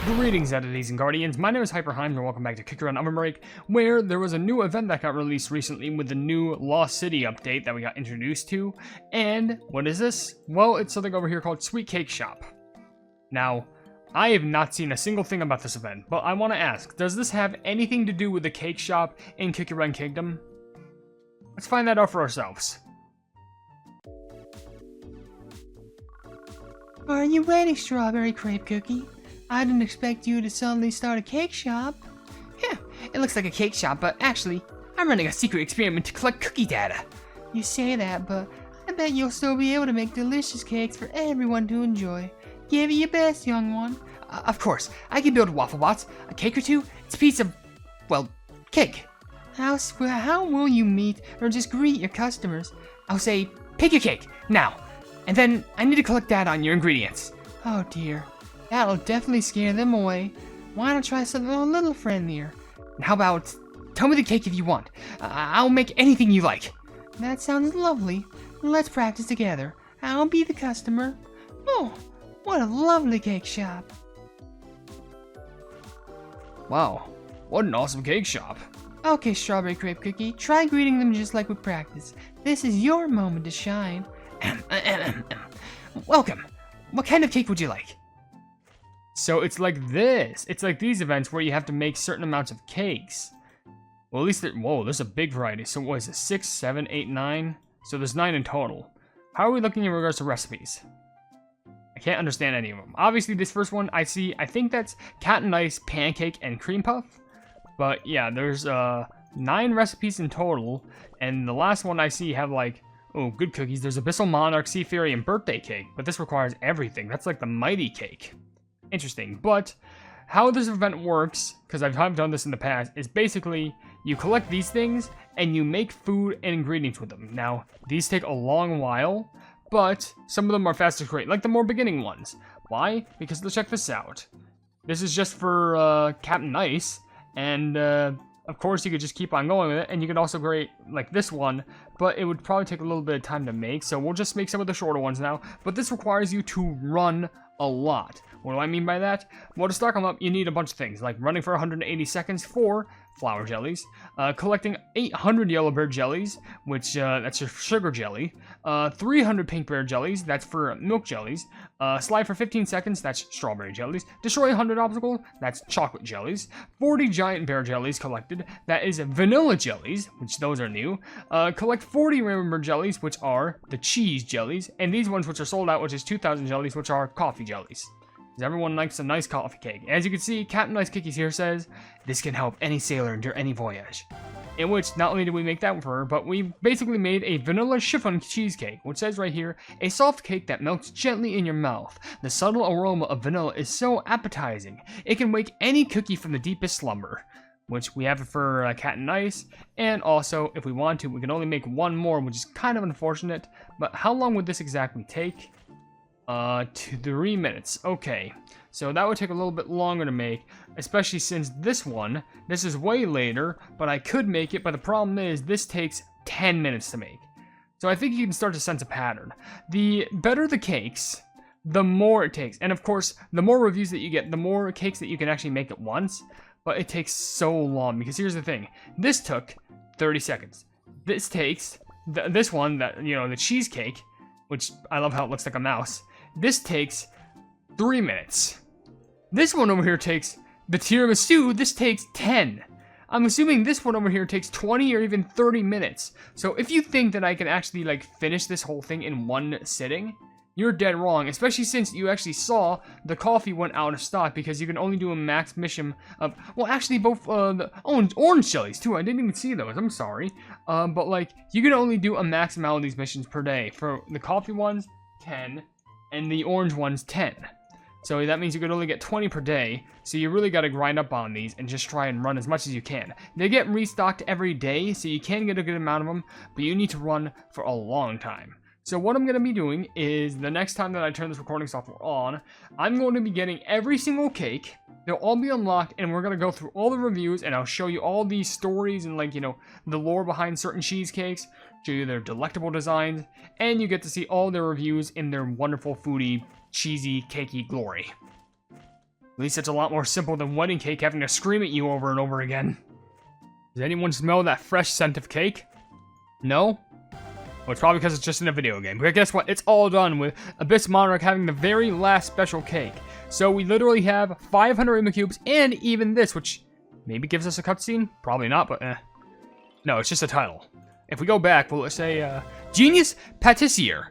Greetings, entities and guardians. My name is HyperHimes, and welcome back to Kick Around OvenBreak, where there was a new event that got released recently with the new Lost City update that we got introduced to. And what is this? Well, it's something over here called Sweet Cake Shop. Now, I have not seen a single thing about this event, but I want to ask, does this have anything to do with the cake shop in Kick Around Kingdom? Let's find that out for ourselves. Are you ready, Strawberry Crepe Cookie? I didn't expect you to suddenly start a cake shop. Yeah, it looks like a cake shop, but actually, I'm running a secret experiment to collect cookie data. You say that, but I bet you'll still be able to make delicious cakes for everyone to enjoy. Give it your best, young one. Of course, I can build waffle bots, a cake or two. It's a piece of, well, cake. How will you meet or just greet your customers? I'll say, pick your cake, now. And then I need to collect data on your ingredients. Oh dear, that'll definitely scare them away. Why not try something a little friendlier? How about, tell me the cake if you want. I'll make anything you like. That sounds lovely. Let's practice together. I'll be the customer. Oh, what a lovely cake shop. Wow, what an awesome cake shop. Okay, Strawberry Crepe Cookie, try greeting them just like we practiced. This is your moment to shine. Welcome. What kind of cake would you like? So it's like this. It's like these events where you have to make certain amounts of cakes. Well, at least, whoa, there's a big variety. So what is it, 6, 7, 8, 9? So there's 9 in total. How are we looking in regards to recipes? I can't understand any of them. Obviously, this first one I think that's cat and ice, pancake, and cream puff. But yeah, there's 9 recipes in total. And the last one I see have like, oh, good cookies. There's Abyssal Monarch, Sea Fairy, and Birthday Cake. But this requires everything. That's like the Mighty Cake. Interesting. But how this event works, because I've done this in the past, is basically you collect these things and you make food and ingredients with them. Now, these take a long while, but some of them are fast to create, like the more beginning ones. Why? Because let's check this out. This is just for Captain Ice, and of course, you could just keep on going with it, and you could also create, like, this one, but it would probably take a little bit of time to make, so we'll just make some of the shorter ones now, but this requires you to run a lot. What do I mean by that? Well, to stock them up, you need a bunch of things, like running for 180 seconds for flour jellies, collecting 800 yellow bear jellies, which, that's your sugar jelly, 300 pink bear jellies, that's for milk jellies, slide for 15 seconds, that's strawberry jellies, destroy 100 obstacles, that's chocolate jellies, 40 giant bear jellies collected, that is vanilla jellies, which those are new, collect 40 rainbow jellies, which are the cheese jellies, and these ones which are sold out, which is 2,000 jellies, which are coffee jellies. Because everyone likes a nice coffee cake. As you can see, Captain Ice Cookies here says, this can help any sailor endure any voyage. In which, not only did we make that one for her, but we basically made a vanilla chiffon cheesecake, which says right here, a soft cake that melts gently in your mouth. The subtle aroma of vanilla is so appetizing, it can wake any cookie from the deepest slumber. Which we have it for Cat and Ice, and also, if we want to, we can only make one more, which is kind of unfortunate, but how long would this exactly take? 3 minutes. Okay, so that would take a little bit longer to make, especially since this is way later, but I could make it, but the problem is this takes 10 minutes to make. So I think you can start to sense a pattern. The better the cakes, the more it takes. And of course, the more reviews that you get, the more cakes that you can actually make at once, but it takes so long, because here's the thing. This took 30 seconds. This takes, this one, that you know, the cheesecake, which I love how it looks like a mouse, this takes 3 minutes. This one over here takes, the tiramisu, this takes 10. I'm assuming this one over here takes 20 or even 30 minutes. So if you think that I can actually like finish this whole thing in one sitting, you're dead wrong, especially since you actually saw the coffee went out of stock because you can only do a max mission of, well, actually both the orange jellies too. I didn't even see those. I'm sorry. But like you can only do a max amount of these missions per day. For the coffee ones, 10, and the orange ones, 10. So that means you could only get 20 per day. So you really got to grind up on these and just try and run as much as you can. They get restocked every day, so you can get a good amount of them, but you need to run for a long time. So what I'm going to be doing is the next time that I turn this recording software on, I'm going to be getting every single cake. They'll all be unlocked, and we're going to go through all the reviews, and I'll show you all these stories and, like, you know, the lore behind certain cheesecakes, show you their delectable designs, and you get to see all their reviews in their wonderful, foodie, cheesy, cakey glory. At least it's a lot more simple than wedding cake having to scream at you over and over again. Does anyone smell that fresh scent of cake? No? Well, it's probably because it's just in a video game. But guess what? It's all done with Abyss Monarch having the very last special cake. So we literally have 500 Rainbow Cubes and even this, which maybe gives us a cutscene? Probably not, but No, it's just a title. If we go back, we'll say, Genius Patissier.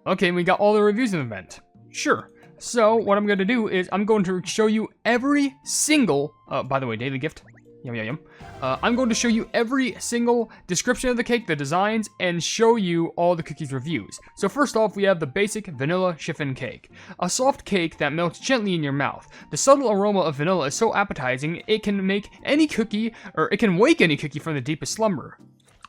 Okay, we got all the reviews in the event. Sure. So, what I'm going to do is I'm going to show you every single... by the way, daily gift. Yum, yum, yum. I'm going to show you every single description of the cake, the designs, and show you all the cookies reviews. So first off, we have the basic vanilla chiffon cake. A soft cake that melts gently in your mouth. The subtle aroma of vanilla is so appetizing, it can make any cookie, or it can wake any cookie from the deepest slumber.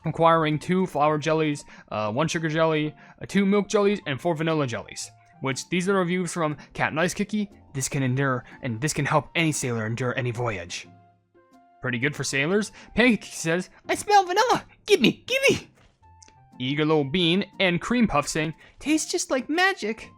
Requiring 2 flour jellies, 1 sugar jelly, 2 milk jellies, and 4 vanilla jellies. Which, these are reviews from Cat Nice Cookie. This can endure, and this can help any sailor endure any voyage. Pretty good for sailors. Pancake says, I smell vanilla. Give me. Eager Little Bean and Cream Puff saying, Tastes just like magic.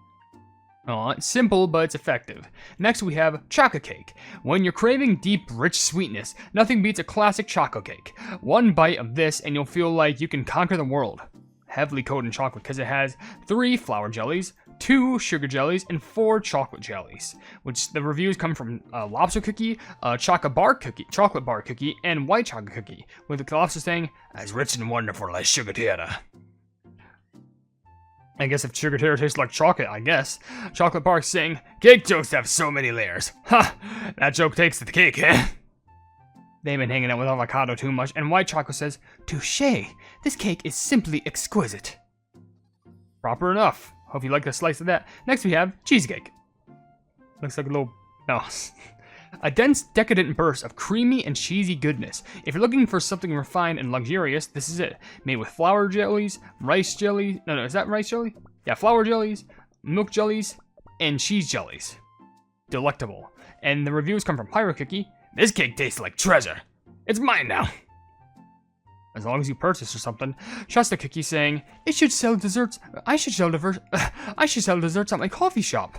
Aw, it's simple, but it's effective. Next we have chocolate cake. When you're craving deep, rich sweetness, nothing beats a classic chocolate cake. One bite of this and you'll feel like you can conquer the world. Heavily coated in chocolate because it has 3 flour jellies, 2 sugar jellies, and 4 chocolate jellies. Which the reviews come from lobster cookie, chocolate bar cookie, and white chocolate cookie. With the lobster saying, as rich and wonderful as sugar terra. I guess if sugar terra tastes like chocolate, I guess. Chocolate bar saying, cake jokes have so many layers. Ha! That joke takes the cake, eh? They've been hanging out with avocado too much, and white chocolate says, touche, this cake is simply exquisite. Proper enough. Hope you like the slice of that. Next we have cheesecake. Looks like a little... no. A dense, decadent burst of creamy and cheesy goodness. If you're looking for something refined and luxurious, this is it. Made with flour jellies, rice jelly... No, is that rice jelly? Yeah, flour jellies, milk jellies, and cheese jellies. Delectable. And the reviews come from Pyro Cookie. This cake tastes like treasure. It's mine now. As long as you purchase or something. Shasta Cookie saying, it should sell desserts. I should sell desserts at my coffee shop.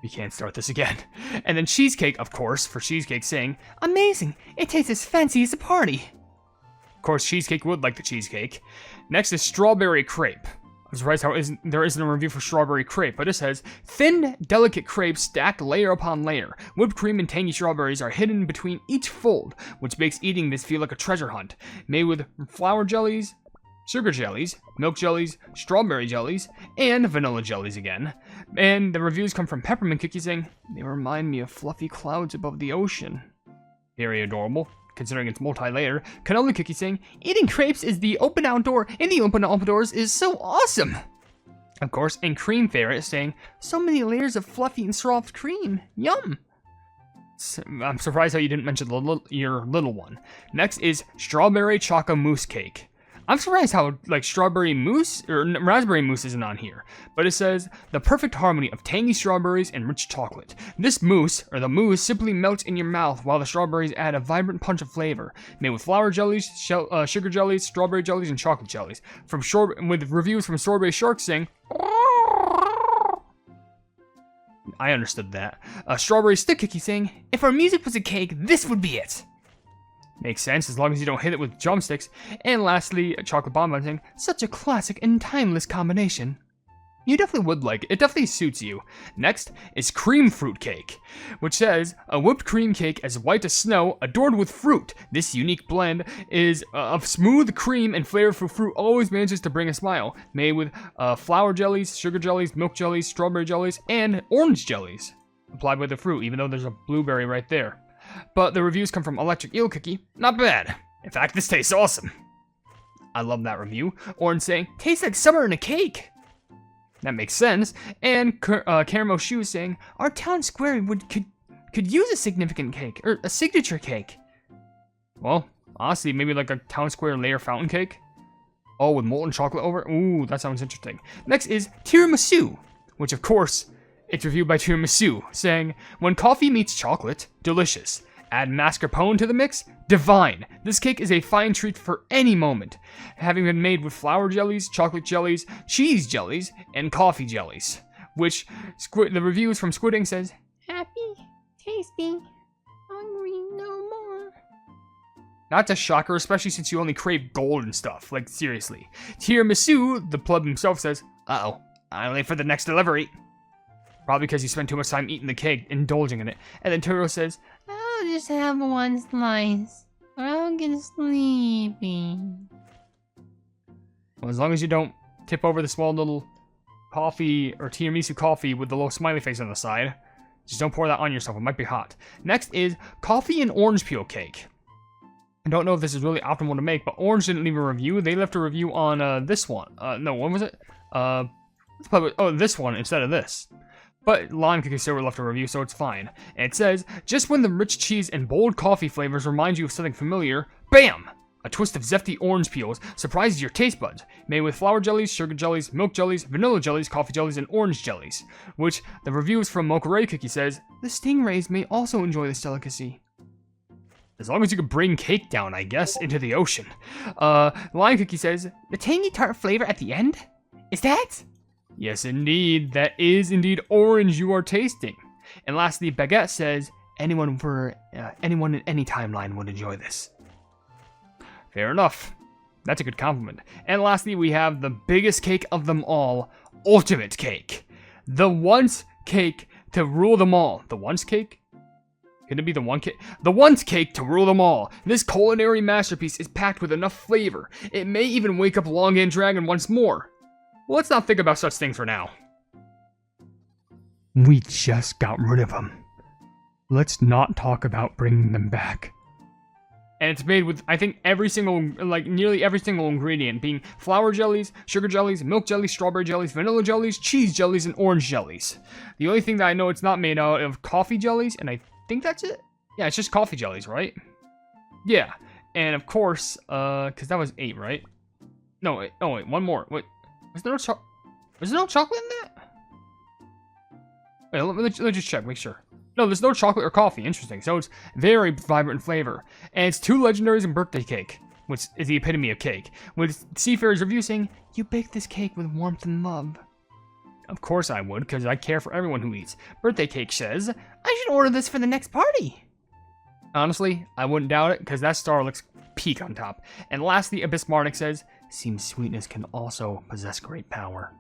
We can't start this again. And then Cheesecake, of course, for Cheesecake saying, amazing. It tastes as fancy as a party. Of course, Cheesecake would like the cheesecake. Next is Strawberry Crepe. I'm surprised how there isn't a review for Strawberry Crepe, but it says, thin, delicate crepes stacked layer upon layer. Whipped cream and tangy strawberries are hidden between each fold, which makes eating this feel like a treasure hunt. Made with flour jellies, sugar jellies, milk jellies, strawberry jellies, and vanilla jellies again. And the reviews come from Peppermint Cookie saying, they remind me of fluffy clouds above the ocean. Very adorable, considering it's multi-layered. Cannoli Cookie saying, eating crepes is the open outdoor, and the open outdoors is so awesome. Of course, and Cream Ferret saying, so many layers of fluffy and soft cream. Yum. I'm surprised how you didn't mention your little one. Next is Strawberry Chocolate Mousse Cake. I'm surprised how, like, strawberry mousse, or raspberry mousse isn't on here. But it says, the perfect harmony of tangy strawberries and rich chocolate. This mousse, or the mousse, simply melts in your mouth while the strawberries add a vibrant punch of flavor. Made with flour jellies, sugar jellies, strawberry jellies, and chocolate jellies. With reviews from Strawberry Shark saying, I understood that. Strawberry Stick Cookie saying, if our music was a cake, this would be it. Makes sense, as long as you don't hit it with drumsticks. And lastly, Chocolate Bonbon saying, such a classic and timeless combination. You definitely would like it. It definitely suits you. Next is Cream Fruit Cake, which says, a whipped cream cake as white as snow, adored with fruit. This unique blend is of smooth cream and flavorful fruit always manages to bring a smile. Made with flour jellies, sugar jellies, milk jellies, strawberry jellies, and orange jellies. Applied with the fruit, even though there's a blueberry right there. But the reviews come from Electric Eel Cookie. Not bad. In fact, this tastes awesome. I love that review. Orange saying, tastes like summer in a cake. That makes sense. And Caramel Shoe saying, our town square could use a significant cake, or a signature cake. Well, honestly, maybe like a town square layer fountain cake. Oh, with molten chocolate over? Ooh, that sounds interesting. Next is Tiramisu, which of course, it's reviewed by Tiramisu, saying, when coffee meets chocolate, delicious. Add mascarpone to the mix, divine. This cake is a fine treat for any moment, having been made with flour jellies, chocolate jellies, cheese jellies, and coffee jellies. Which, the reviews from Squid Ink says, happy, tasty. Hungry no more. That's a shocker, especially since you only crave gold and stuff. Like, seriously. Tiramisu, the pleb himself, says, uh-oh, I'm late for the next delivery. Probably because you spent too much time eating the cake, indulging in it. And then Turo says, I'll just have one slice, or I'll get sleepy. well, as long as you don't tip over the small little coffee or tiramisu coffee with the little smiley face on the side, just don't pour that on yourself. It might be hot. Next is coffee and orange peel cake. I don't know if this is really optimal to make, but Orange didn't leave a review. They left a review on this one. No, when was it? This one instead of this. But Lime Cookie Silver left a review, so it's fine. And it says, just when the rich cheese and bold coffee flavors remind you of something familiar, BAM! A twist of zesty orange peels surprises your taste buds. Made with flour jellies, sugar jellies, milk jellies, vanilla jellies, coffee jellies, and orange jellies. Which, the review is from Mocharay Cookie says, the stingrays may also enjoy this delicacy. As long as you can bring cake down, I guess, into the ocean. Lime Cookie says, the tangy tart flavor at the end? Is that? Yes, indeed. That is indeed orange you are tasting. And lastly, Baguette says, anyone in any timeline would enjoy this. Fair enough. That's a good compliment. And lastly, we have the biggest cake of them all, Ultimate Cake. The once cake to rule them all. The once cake? Could it be the one cake? The once cake to rule them all. This culinary masterpiece is packed with enough flavor. It may even wake up Longan Dragon once more. Well, let's not think about such things for now. We just got rid of them. Let's not talk about bringing them back. And it's made with, I think, nearly every single ingredient, being flour jellies, sugar jellies, milk jellies, strawberry jellies, vanilla jellies, cheese jellies, and orange jellies. The only thing that I know it's not made out of coffee jellies, and I think that's it? Yeah, it's just coffee jellies, right? Yeah. And of course, because that was 8, right? No, wait, oh wait, one more. Wait, was there no chocolate in that? Wait, let me just check, make sure. No, there's no chocolate or coffee. Interesting. So it's very vibrant in flavor. And it's 2 legendaries and birthday cake, which is the epitome of cake. With Seafarer's review saying, you bake this cake with warmth and love. Of course I would, because I care for everyone who eats. Birthday cake says, I should order this for the next party. Honestly, I wouldn't doubt it, because that star looks peak on top. And lastly, Abyss Marnik says, seems sweetness can also possess great power.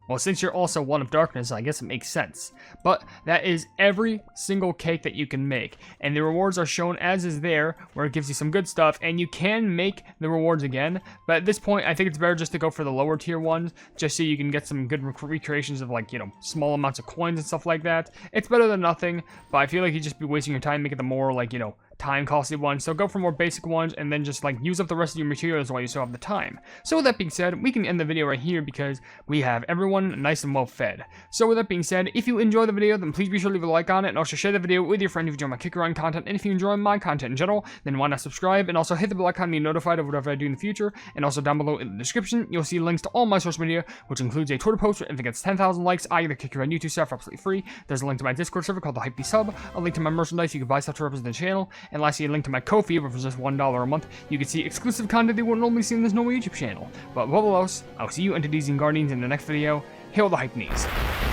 Well, since you're also one of darkness, I guess it makes sense. But that is every single cake that you can make. And the rewards are shown as is there, where it gives you some good stuff. And you can make the rewards again. But at this point, I think it's better just to go for the lower tier ones. Just so you can get some good recreations of, like, you know, small amounts of coins and stuff like that. It's better than nothing. But I feel like you'd just be wasting your time making the more, like, you know, time costly ones. So go for more basic ones and then just like use up the rest of your materials while you still have the time. So with that being said, we can end the video right here because we have everyone nice and well fed. So with that being said, if you enjoy the video, then please be sure to leave a like on it and also share the video with your friend if you enjoy my kick around content. And if you enjoy my content in general, then why not subscribe and also hit the bell icon to be notified of whatever I do in the future. And also down below in the description, you'll see links to all my social media, which includes a Twitter post where if it gets 10,000 likes, I either kick around YouTube stuff for absolutely free. There's a link to my Discord server called the Hypenese Sub, a link to my merchandise you can buy stuff to represent the channel, and lastly a link to my Ko-fi, where for just $1 a month, you can see exclusive content that you wouldn't normally see in this normal YouTube channel. But above all else, I'll see you entities and guardians in the next video. Hail the Hypenese.